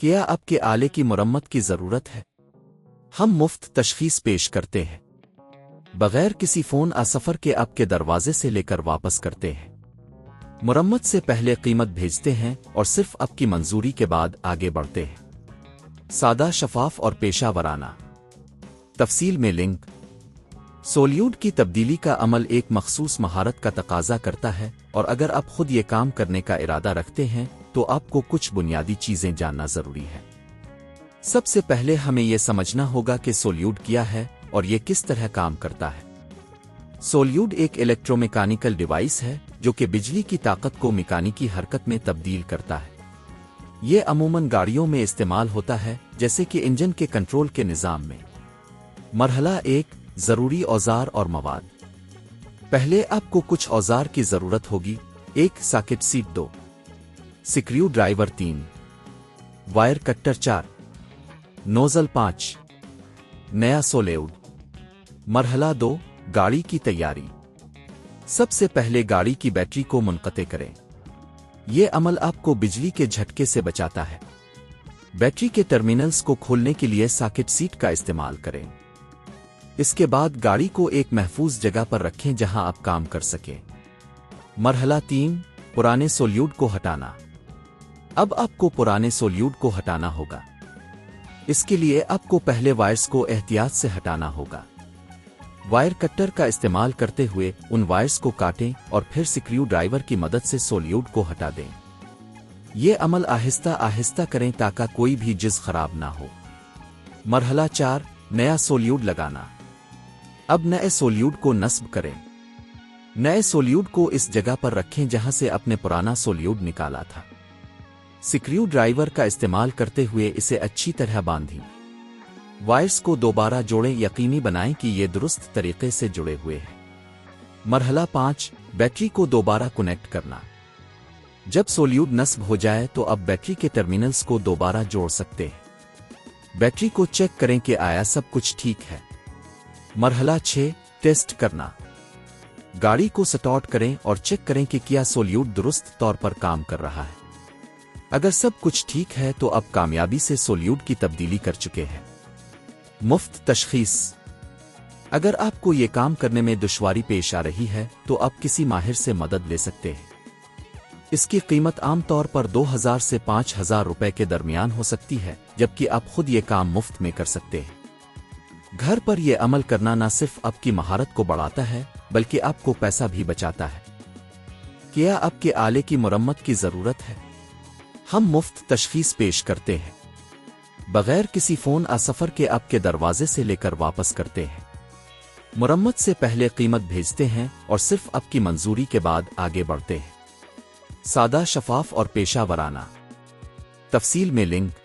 کیا آپ کے آلے کی مرمت کی ضرورت ہے؟ ہم مفت تشخیص پیش کرتے ہیں، بغیر کسی فون سفر کے آپ کے دروازے سے لے کر واپس کرتے ہیں۔ مرمت سے پہلے قیمت بھیجتے ہیں اور صرف آپ کی منظوری کے بعد آگے بڑھتے ہیں۔ سادہ، شفاف اور پیشہ ورانہ۔ تفصیل میں لنک۔ سولینوئڈ کی تبدیلی کا عمل ایک مخصوص مہارت کا تقاضا کرتا ہے، اور اگر آپ خود یہ کام کرنے کا ارادہ رکھتے ہیں تو آپ کو کچھ بنیادی چیزیں جاننا ضروری ہے۔ سب سے پہلے ہمیں یہ سمجھنا ہوگا کہ سولینوئڈ کیا ہے اور یہ کس طرح کام کرتا ہے۔ سولینوئڈ ایک الیکٹرومیکانیکل ڈیوائس ہے جو کہ بجلی کی طاقت کو میکانیکی حرکت میں تبدیل کرتا ہے۔ یہ عموماً گاڑیوں میں استعمال ہوتا ہے، جیسے کہ انجن کے کنٹرول کے نظام میں۔ مرحلہ 1، ضروری اوزار اور مواد۔ پہلے آپ کو کچھ اوزار کی ضرورت ہوگی۔ 1 socket set, 2 screwdriver, 3 wire cutter, 4 nozzle, 5 نیا سولینوئڈ۔ مرحلہ 2، گاڑی کی تیاری۔ سب سے پہلے گاڑی کی بیٹری کو منقطع کریں۔ یہ عمل آپ کو بجلی کے جھٹکے سے بچاتا ہے۔ بیٹری کے ٹرمینلز کو کھولنے کے لیے ساکٹ سیٹ کا استعمال کریں۔ اس کے بعد گاڑی کو ایک محفوظ جگہ پر رکھیں جہاں آپ کام کر سکیں۔ مرحلہ 3، پرانے سولینوئڈ کو ہٹانا۔ اب آپ کو پرانے سولینوئڈ کو ہٹانا ہوگا۔ اس کے لیے آپ کو پہلے وائرز کو احتیاط سے ہٹانا ہوگا۔ وائر کٹر کا استعمال کرتے ہوئے ان وائرز کو کاٹیں اور پھر سکریو ڈرائیور کی مدد سے سولینوئڈ کو ہٹا دیں۔ یہ عمل آہستہ آہستہ کریں تاکہ کوئی بھی جز خراب نہ ہو۔ مرحلہ 4، نیا سولینوئڈ لگانا۔ اب نئے سولینوئڈ کو نصب کریں۔ نئے سولینوئڈ کو اس جگہ پر رکھیں جہاں سے اپنے پرانا سولینوئڈ نکالا تھا۔ سکریو ڈرائیور کا استعمال کرتے ہوئے اسے اچھی طرح باندھیں۔ وائرز کو دوبارہ جوڑیں، یقینی بنائیں کہ یہ درست طریقے سے جڑے ہوئے ہیں۔ مرحلہ 5، بیٹری کو دوبارہ کنیکٹ کرنا۔ جب سولینوئڈ نصب ہو جائے تو اب بیٹری کے ٹرمینلز کو دوبارہ جوڑ سکتے ہیں۔ بیٹری کو چیک کریں کہ آیا سب کچھ ٹھیک ہے۔ مرحلہ 6، ٹیسٹ کرنا۔ گاڑی کو سٹارٹ کریں اور چیک کریں کہ کیا سولینوئڈ درست طور پر کام کر رہا ہے۔ اگر سب کچھ ٹھیک ہے تو اب کامیابی سے سولینوئڈ کی تبدیلی کر چکے ہیں۔ مفت تشخیص۔ اگر آپ کو یہ کام کرنے میں دشواری پیش آ رہی ہے تو آپ کسی ماہر سے مدد لے سکتے ہیں۔ اس کی قیمت عام طور پر 2000 سے 5000 روپے کے درمیان ہو سکتی ہے، جبکہ آپ خود یہ کام مفت میں کر سکتے ہیں۔ گھر پر یہ عمل کرنا نہ صرف آپ کی مہارت کو بڑھاتا ہے بلکہ آپ کو پیسہ بھی بچاتا ہے۔ کیا آپ کے آلے کی مرمت کی ضرورت ہے؟ ہم مفت تشخیص پیش کرتے ہیں، بغیر کسی فون سفر کے آپ کے دروازے سے لے کر واپس کرتے ہیں۔ مرمت سے پہلے قیمت بھیجتے ہیں اور صرف آپ کی منظوری کے بعد آگے بڑھتے ہیں۔ سادہ، شفاف اور پیشہ ورانہ۔ تفصیل میں لنک۔